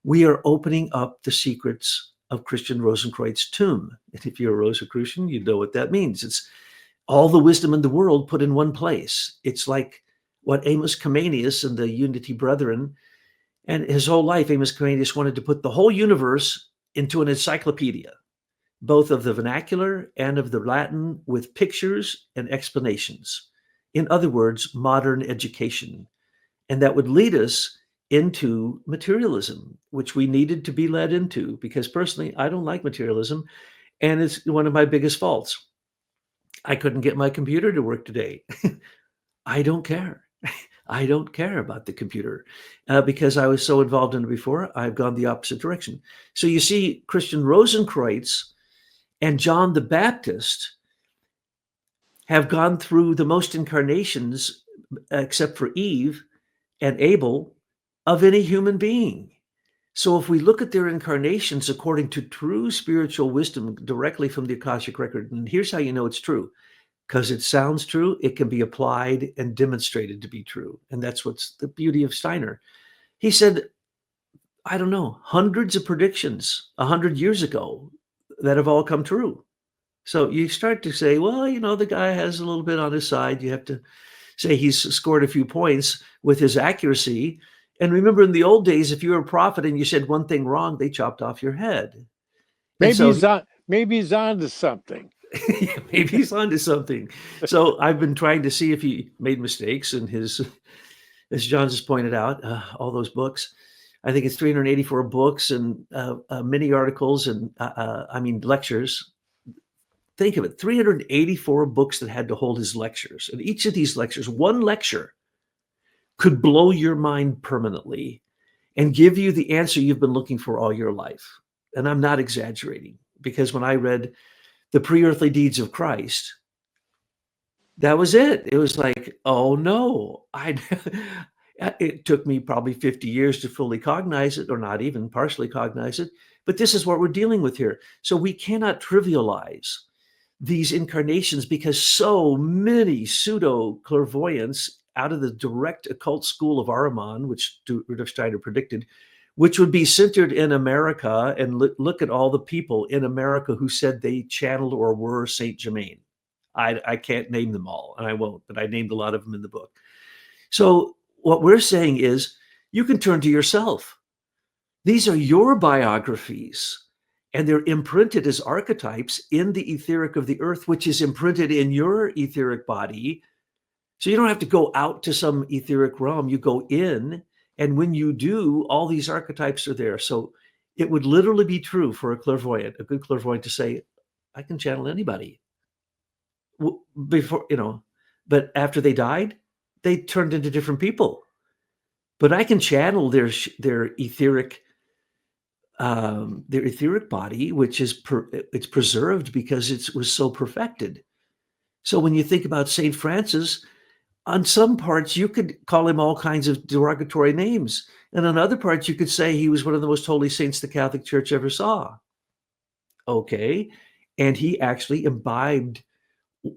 We are opening up the secrets of Christian Rosenkreutz tomb. And if you're a Rosicrucian, you know what that means. It's all the wisdom in the world put in one place. It's like what Amos Comenius and the Unity Brethren, and his whole life, Amos Comenius wanted to put the whole universe into an encyclopedia, both of the vernacular and of the Latin, with pictures and explanations. In other words, modern education. And that would lead us into materialism, which we needed to be led into, because personally, I don't like materialism. And it's one of my biggest faults. I couldn't get my computer to work today. I don't care. I don't care about the computer because I was so involved in it before. I've gone the opposite direction. So you see, Christian Rosenkreutz and John the Baptist have gone through the most incarnations, except for Eve and Abel, of any human being. So if we look at their incarnations according to true spiritual wisdom directly from the Akashic record, and here's how you know it's true, because it sounds true, it can be applied and demonstrated to be true. And that's what's the beauty of Steiner. He said, I don't know, hundreds of predictions 100 years ago that have all come true. So you start to say, well, you know, the guy has a little bit on his side. You have to say he's scored a few points with his accuracy. And remember, in the old days, if you were a prophet and you said one thing wrong, they chopped off your head. Maybe he's on to something. Maybe he's onto something. So I've been trying to see if he made mistakes in his, as John just pointed out, all those books. I think it's 384 books and many articles and lectures. Think of it, 384 books that had to hold his lectures. And each of these lectures, one lecture, could blow your mind permanently and give you the answer you've been looking for all your life. And I'm not exaggerating, because when I read The Pre-Earthly Deeds of Christ, that was it. It was like, oh no, it took me probably 50 years to fully cognize it, or not even partially cognize it. But this is what we're dealing with here. So we cannot trivialize these incarnations, because so many pseudo clairvoyants out of the direct occult school of Ahriman, which Rudolf Steiner predicted, which would be centered in America, and look at all the people in America who said they channeled or were Saint Germain. I can't name them all, and I won't, but I named a lot of them in the book. So what we're saying is, you can turn to yourself. These are your biographies, and they're imprinted as archetypes in the etheric of the earth, which is imprinted in your etheric body. So you don't have to go out to some etheric realm. You go in, and when you do, all these archetypes are there. So it would literally be true for a clairvoyant, a good clairvoyant, to say, I can channel anybody. Before, but after they died, they turned into different people. But I can channel their etheric body, which is it's preserved because it was so perfected. So when you think about Saint Francis, on some parts you could call him all kinds of derogatory names, and on other parts you could say he was one of the most holy saints the Catholic Church ever saw. Okay, and he actually imbibed,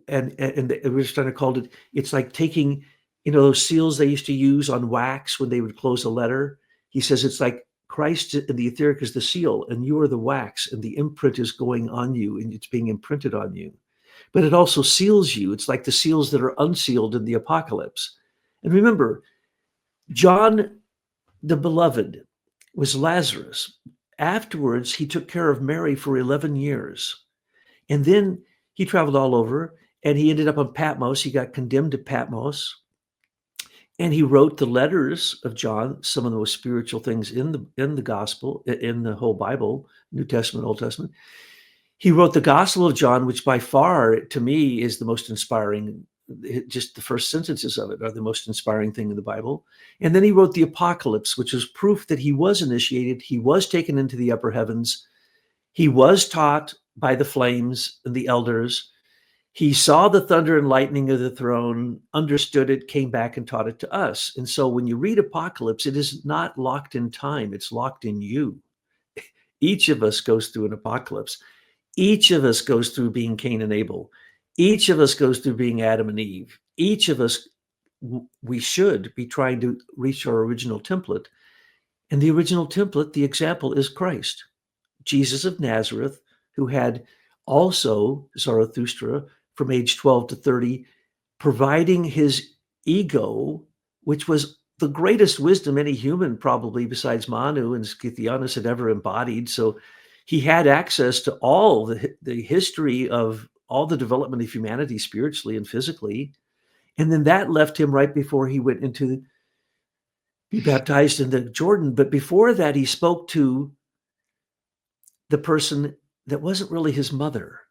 and we're starting to call it. It's like taking, those seals they used to use on wax when they would close a letter. He says it's like Christ in the etheric is the seal, and you are the wax, and the imprint is going on you, and it's being imprinted on you. But it also seals you. It's like the seals that are unsealed in the apocalypse. And remember, John the Beloved was Lazarus. Afterwards, he took care of Mary for 11 years. And then he traveled all over, and he ended up on Patmos. He got condemned to Patmos. And he wrote the letters of John, some of the most spiritual things in the gospel, in the whole Bible, New Testament, Old Testament. He wrote the Gospel of John, which by far, to me, is the most inspiring. Just the first sentences of it are the most inspiring thing in the Bible. And then he wrote the Apocalypse, which was proof that he was initiated. He was taken into the upper heavens. He was taught by the flames and the elders. He saw the thunder and lightning of the throne, understood it, came back and taught it to us. And so when you read Apocalypse, it is not locked in time. It's locked in you. Each of us goes through an apocalypse. Each of us goes through being Cain and Abel. Each of us goes through being Adam and Eve. Each of us, we should be trying to reach our original template. And the original template, the example, is Christ, Jesus of Nazareth, who had also Zarathustra from age 12 to 30, providing his ego which was the greatest wisdom any human, probably besides Manu and Scythianus, had ever embodied. So he had access to all the history of all the development of humanity spiritually and physically. And then that left him right before he went into be baptized into Jordan. But before that, he spoke to the person that wasn't really his mother,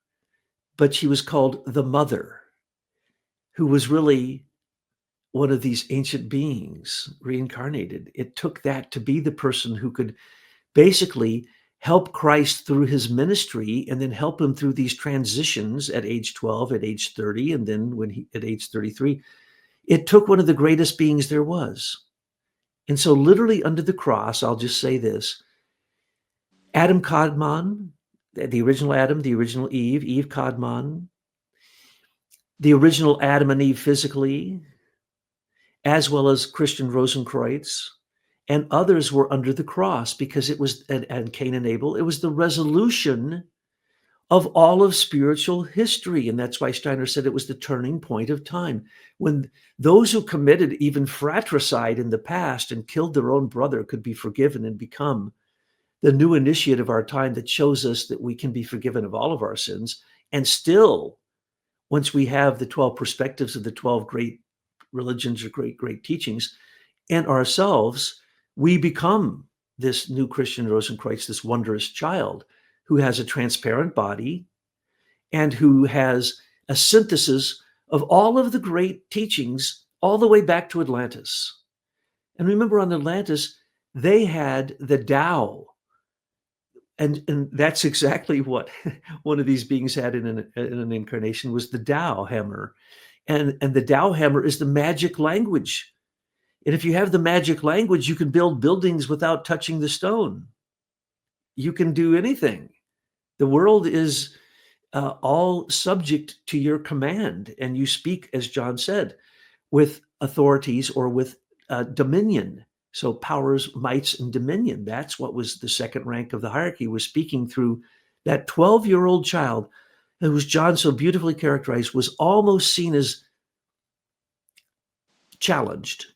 but she was called the Mother, who was really one of these ancient beings reincarnated. It took that to be the person who could basically help Christ through his ministry and then help him through these transitions at age 12, at age 30, and then at age 33. It took one of the greatest beings there was. And so literally under the cross, I'll just say this, Adam Kadmon, the original Adam, the original Eve Kadmon, the original Adam and Eve physically, as well as Christian Rosenkreutz, and others were under the cross because it was, and Cain and Abel, it was the resolution of all of spiritual history. And that's why Steiner said it was the turning point of time. When those who committed even fratricide in the past and killed their own brother could be forgiven and become the new initiate of our time that shows us that we can be forgiven of all of our sins. And still, once we have the 12 perspectives of the 12 great religions or great teachings and ourselves, we become this new Christian Rosenkreutz, this wondrous child who has a transparent body and who has a synthesis of all of the great teachings all the way back to Atlantis. And remember, on Atlantis, they had the Tao. And that's exactly what one of these beings had in an incarnation, was the Tao hammer. And the Tao hammer is the magic language. And if you have the magic language, you can build buildings without touching the stone. You can do anything. The world is all subject to your command, and you speak, as John said, with authorities or with dominion. So powers, mights, and dominion. That's what was the second rank of the hierarchy, was speaking through that 12-year-old child, who was John so beautifully characterized, was almost seen as challenged.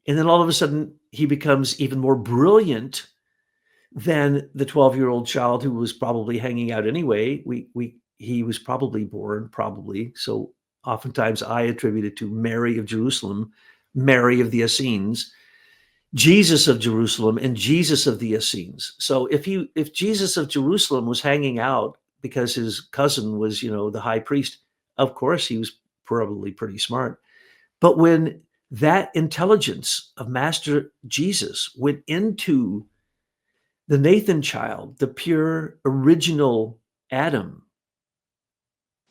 And then all of a sudden, he becomes even more brilliant than the 12-year-old child who was probably hanging out anyway. He was probably born, so oftentimes I attribute it to Mary of Jerusalem, Mary of the Essenes, Jesus of Jerusalem, and Jesus of the Essenes. So if Jesus of Jerusalem was hanging out because his cousin was, the high priest, of course he was probably pretty smart. But when that intelligence of Master Jesus went into the Nathan child, the pure original Adam,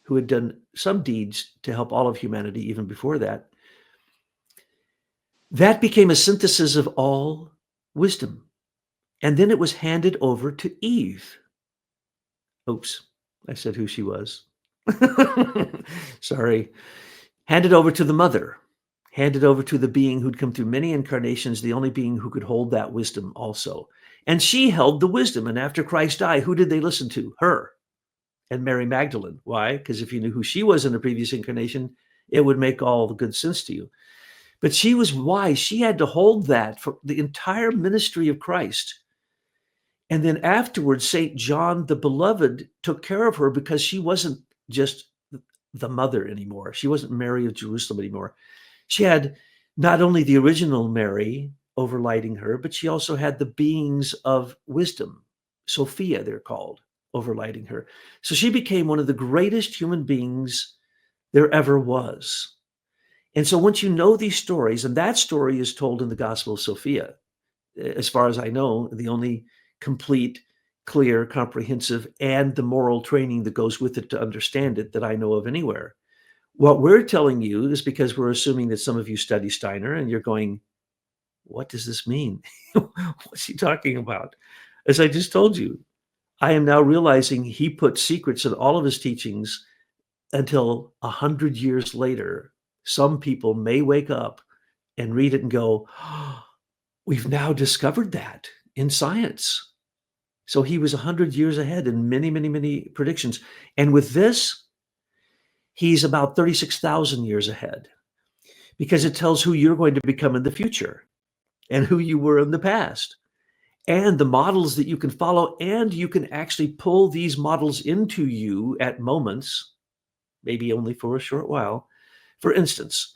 who had done some deeds to help all of humanity even before that, that became a synthesis of all wisdom. And then it was handed over to Eve. Oops, I said who she was. Sorry. Handed over to the Mother. Handed over to the being who'd come through many incarnations, the only being who could hold that wisdom also. And she held the wisdom. And after Christ died, who did they listen to? Her and Mary Magdalene. Why? Because if you knew who she was in the previous incarnation, it would make all the good sense to you. But she was wise. She had to hold that for the entire ministry of Christ. And then afterwards, St. John the Beloved took care of her, because she wasn't just the mother anymore. She wasn't Mary of Jerusalem anymore. She had not only the original Mary overlighting her, but she also had the beings of wisdom, Sophia they're called, overlighting her. So she became one of the greatest human beings there ever was. And so once you know these stories, and that story is told in the Gospel of Sophia, as far as I know, the only complete, clear, comprehensive, and the moral training that goes with it to understand it that I know of anywhere. What we're telling you is because we're assuming that some of you study Steiner and you're going, what does this mean? What's he talking about? As I just told you, I am now realizing he put secrets in all of his teachings until 100 years later. Some people may wake up and read it and go, oh, we've now discovered that in science. So he was 100 years ahead in many, many, many predictions. And with this, he's about 36,000 years ahead. because it tells who you're going to become in the future and who you were in the past and the models that you can follow. And you can actually pull these models into you at moments, maybe only for a short while. For instance,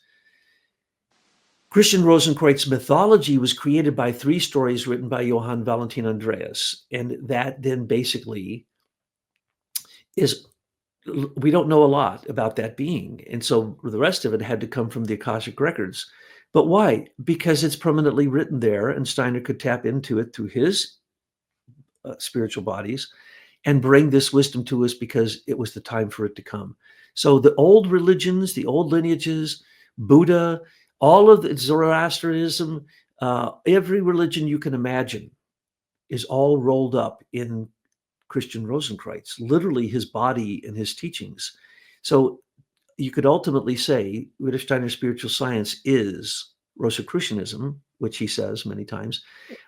Christian Rosenkreutz mythology was created by 3 stories written by Johann Valentin Andreas. And that then basically is, we don't know a lot about that being. And so the rest of it had to come from the Akashic records. But why? Because it's permanently written there, and Steiner could tap into it through his spiritual bodies and bring this wisdom to us because it was the time for it to come. So the old religions, the old lineages, Buddha, all of the Zoroastrianism, every religion you can imagine is all rolled up in Christian Rosenkreutz, literally his body and his teachings. So you could ultimately say Rudolf Steiner's spiritual science is Rosicrucianism, which he says many times,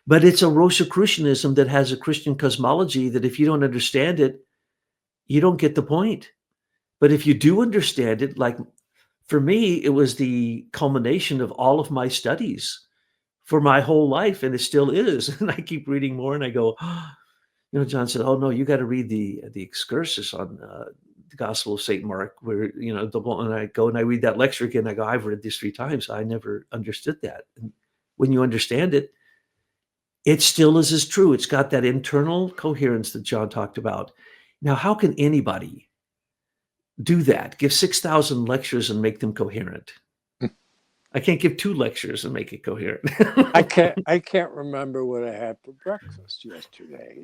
but it's a Rosicrucianism that has a Christian cosmology that if you don't understand it, you don't get the point. But if you do understand it, like for me, it was the culmination of all of my studies for my whole life, and it still is. And I keep reading more, and I go, John said, "Oh no, you got to read the excursus on the Gospel of Saint Mark." Where and I go and I read that lecture again. I go, "I've read this 3 times. I never understood that." And when you understand it, it still is as true. It's got that internal coherence that John talked about. Now, how can anybody do that? Give 6,000 lectures and make them coherent? I can't give 2 lectures and make it coherent. I can't remember what I had for breakfast yesterday.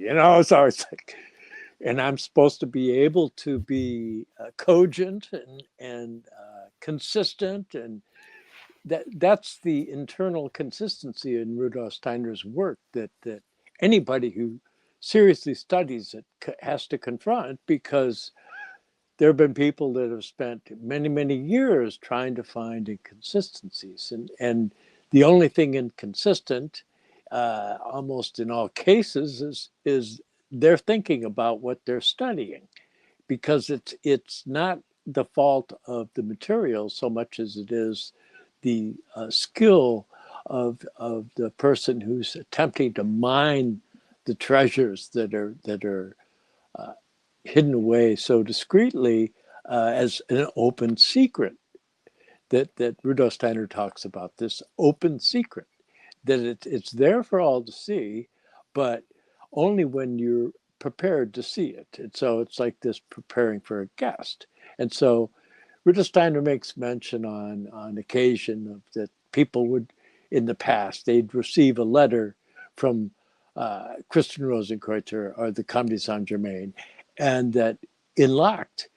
So it's like, and I'm supposed to be able to be cogent and consistent, and that's the internal consistency in Rudolf Steiner's work that anybody who seriously studies it has to confront, because there have been people that have spent many years trying to find inconsistencies, and the only thing inconsistent, almost in all cases, is their thinking about what they're studying, because it's not the fault of the material so much as it is the skill of the person who's attempting to mine the treasures that are hidden away so discreetly as an open secret that Rudolf Steiner talks about, this open secret, that it's there for all to see, but only when you're prepared to see it. And so it's like this preparing for a guest. And so Rudolf Steiner makes mention on occasion of that people would, in the past, they'd receive a letter from Christian Rosenkreutz or the Comte de Saint-Germain, and that locked,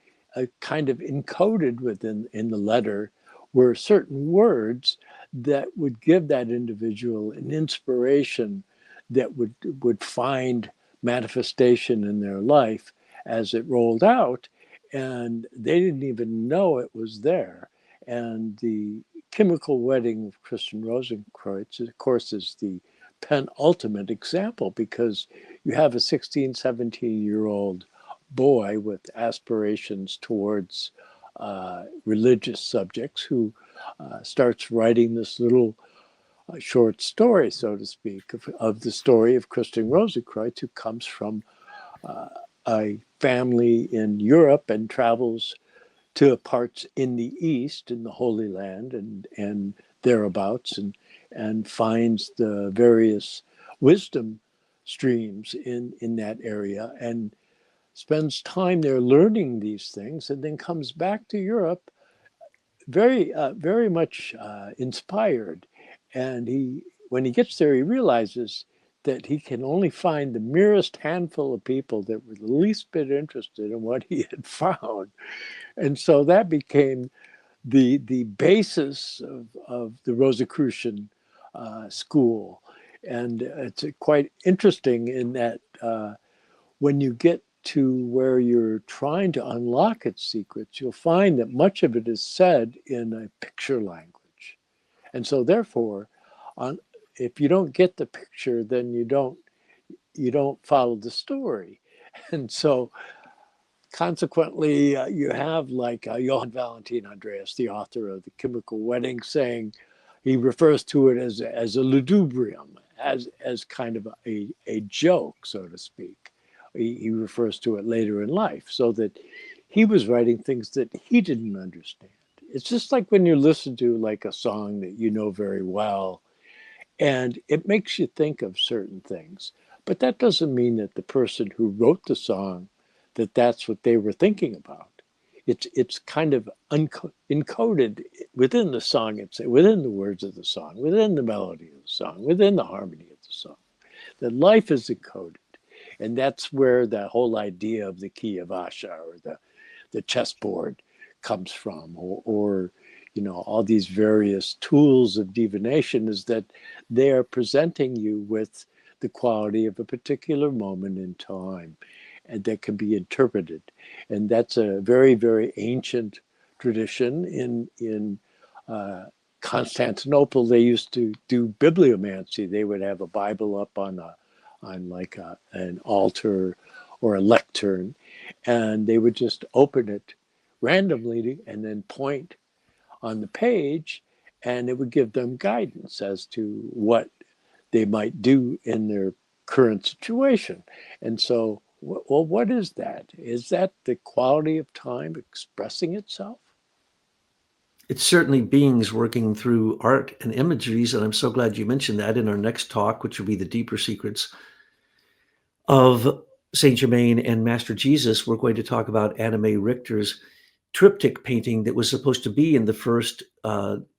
kind of encoded within in the letter, were certain words that would give that individual an inspiration that would find manifestation in their life as it rolled out, and they didn't even know it was there. And the chemical wedding of Christian Rosenkreutz, of course, is the penultimate example, because you have a 16, 17-year-old boy with aspirations towards religious subjects who starts writing this little short story, so to speak, of the story of Christian Rosenkreutz, who comes from a family in Europe and travels to parts in the East, in the Holy Land and thereabouts, and finds the various wisdom streams in that area, and spends time there learning these things, and then comes back to Europe very much inspired. And when he gets there, he realizes that he can only find the merest handful of people that were the least bit interested in what he had found. And so that became the basis of the Rosicrucian school. And it's quite interesting in that when you get to where you're trying to unlock its secrets, you'll find that much of it is said in a picture language. And so therefore, if you don't get the picture, then you don't follow the story. And so consequently, you have like Johann Valentin Andreas, the author of The Chemical Wedding, saying he refers to it as a ludubrium, as kind of a joke, so to speak. He refers to it later in life, so that he was writing things that he didn't understand. It's just like when you listen to like a song that you know very well, and it makes you think of certain things. But that doesn't mean that the person who wrote the song, that that's what they were thinking about. It's kind of encoded within the song, within the words of the song, within the melody of the song, within the harmony of the song. That life is encoded. And that's where the whole idea of the key of Asha, or the chessboard, comes from, or you know, all these various tools of divination, is that they are presenting you with the quality of a particular moment in time, and that can be interpreted. And that's a very, very ancient tradition. In Constantinople, they used to do bibliomancy. They would have a Bible up on an altar or a lectern, and they would just open it randomly and then point on the page, and it would give them guidance as to what they might do in their current situation. And so, well, what is that? Is that the quality of time expressing itself? It's certainly beings working through art and imageries, and I'm so glad you mentioned that. In our next talk, which will be the deeper secrets of Saint Germain and Master Jesus, we're going to talk about Anna May Richter's triptych painting that was supposed to be in the first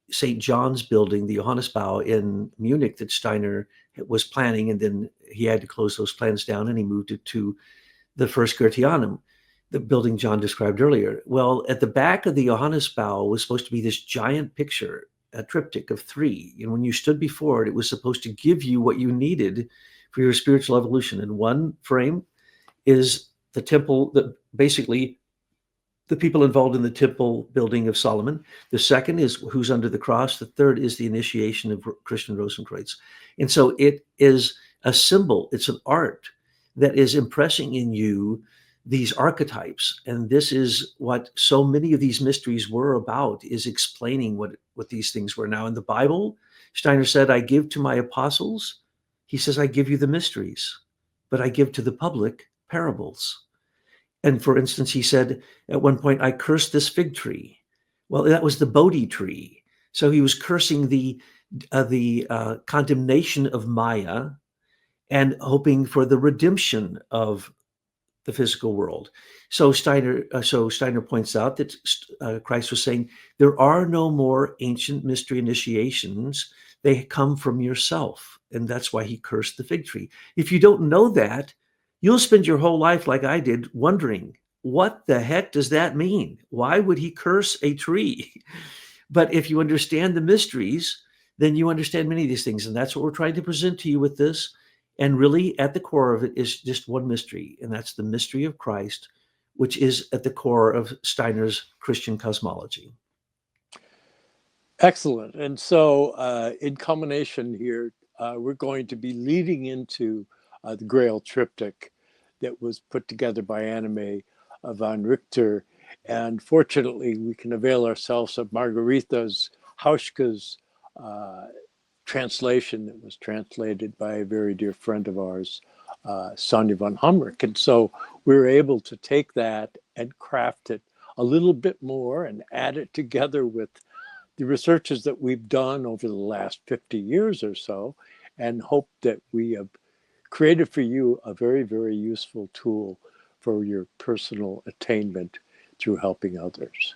St. John's building, the Johannesbau in Munich, that Steiner was planning, and then he had to close those plans down, and he moved it to the first Goetheanum, the building John described earlier. Well, at the back of the Johannesbau was supposed to be this giant picture, a triptych of 3. And when you stood before it, it was supposed to give you what you needed for your spiritual evolution. And one frame is the temple, that basically the people involved in the temple building of Solomon. The second is who's under the cross. The third is the initiation of Christian Rosenkreutz. And so it is a symbol. It's an art that is impressing in you these archetypes. And this is what so many of these mysteries were about, is explaining what these things were. Now in the Bible, Steiner said, I give to my apostles. He says, I give you the mysteries, but I give to the public parables. And for instance, he said at one point, I cursed this fig tree. Well, that was the Bodhi tree. So he was cursing the condemnation of Maya and hoping for the redemption of the physical world. So Steiner points out that Christ was saying, there are no more ancient mystery initiations. They come from yourself. And that's why he cursed the fig tree. If you don't know that, you'll spend your whole life like I did, wondering, what the heck does that mean? Why would he curse a tree? But if you understand the mysteries, then you understand many of these things. And that's what we're trying to present to you with this. And really, at the core of it is just one mystery, and that's the mystery of Christ, which is at the core of Steiner's Christian cosmology. Excellent. And so, in combination here, we're going to be leading into the Grail triptych that was put together by Anna May von Richter. And fortunately, we can avail ourselves of Margarita's Hauschka's translation that was translated by a very dear friend of ours, Sonja von Humrick. And so we were able to take that and craft it a little bit more and add it together with the researches that we've done over the last 50 years or so, and hope that we have created for you a very, very useful tool for your personal attainment through helping others.